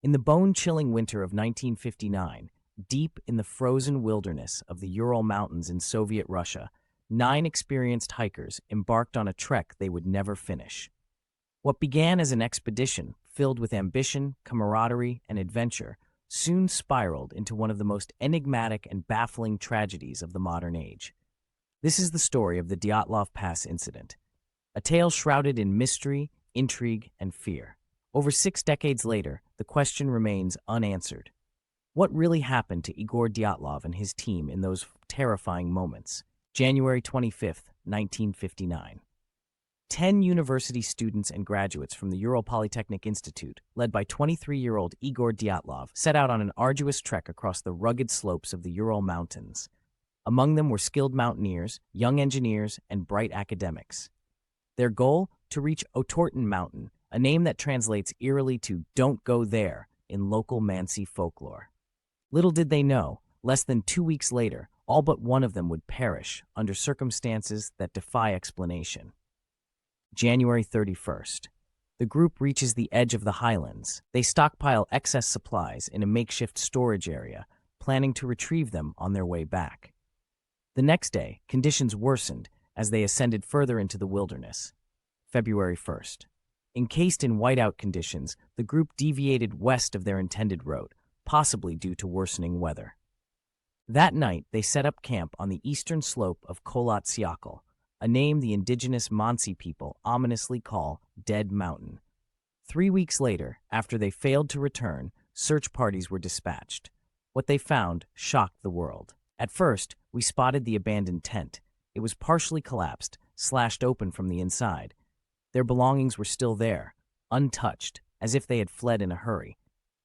In the bone-chilling winter of 1959, deep in the frozen wilderness of the Ural Mountains in Soviet Russia, 9 experienced hikers embarked on a trek they would never finish. What began as an expedition filled with ambition, camaraderie, and adventure soon spiraled into one of the most enigmatic and baffling tragedies of the modern age. This is the story of the Dyatlov Pass incident, a tale shrouded in mystery, intrigue, and fear. Over 6 decades later, the question remains unanswered. What really happened to Igor Dyatlov and his team in those terrifying moments? January 25, 1959. 10 university students and graduates from the Ural Polytechnic Institute, led by 23-year-old Igor Dyatlov, set out on an arduous trek across the rugged slopes of the Ural Mountains. Among them were skilled mountaineers, young engineers, and bright academics. Their goal? To reach Otorten Mountain, a name that translates eerily to "don't go there" in local Mansi folklore. Little did they know, less than 2 weeks later, all but one of them would perish under circumstances that defy explanation. January 31st. The group reaches the edge of the highlands. They stockpile excess supplies in a makeshift storage area, planning to retrieve them on their way back. The next day, conditions worsened as they ascended further into the wilderness. February 1st. Encased in whiteout conditions, the group deviated west of their intended route, possibly due to worsening weather. That night, they set up camp on the eastern slope of Kholat Syakhl, a name the indigenous Mansi people ominously call Dead Mountain. 3 weeks later, after they failed to return, search parties were dispatched. What they found shocked the world. At first, we spotted the abandoned tent. It was partially collapsed, slashed open from the inside. Their belongings were still there, untouched, as if they had fled in a hurry.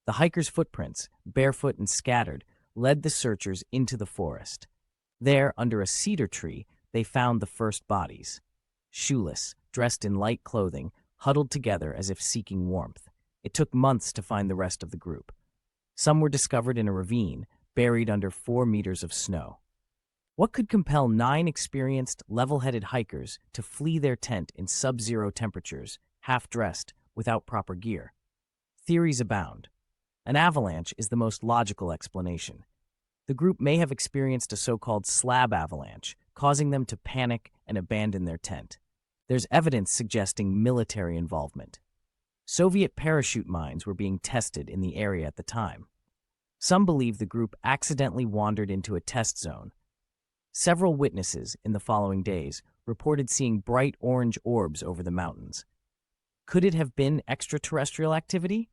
The hikers' footprints, barefoot and scattered, led the searchers into the forest. There, under a cedar tree, they found the first bodies. Shoeless, dressed in light clothing, huddled together as if seeking warmth. It took months to find the rest of the group. Some were discovered in a ravine, buried under 4 meters of snow. What could compel 9 experienced, level-headed hikers to flee their tent in sub-zero temperatures, half-dressed, without proper gear? Theories abound. An avalanche is the most logical explanation. The group may have experienced a so-called slab avalanche, causing them to panic and abandon their tent. There's evidence suggesting military involvement. Soviet parachute mines were being tested in the area at the time. Some believe the group accidentally wandered into a test zone. Several witnesses, in the following days, reported seeing bright orange orbs over the mountains. Could it have been extraterrestrial activity?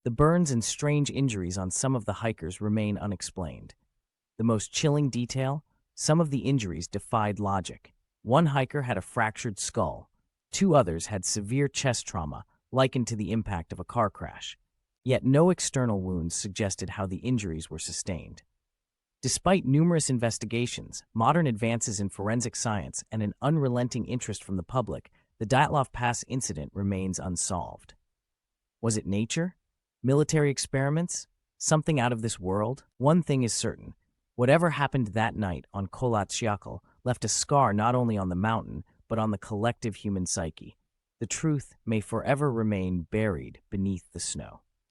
The burns and strange injuries on some of the hikers remain unexplained. The most chilling detail? Some of the injuries defied logic. One hiker had a fractured skull. 2 others had severe chest trauma, likened to the impact of a car crash. Yet no external wounds suggested how the injuries were sustained. Despite numerous investigations, modern advances in forensic science, and an unrelenting interest from the public, the Dyatlov Pass incident remains unsolved. Was it nature? Military experiments? Something out of this world? One thing is certain. Whatever happened that night on Kholat Syakhl left a scar not only on the mountain, but on the collective human psyche. The truth may forever remain buried beneath the snow.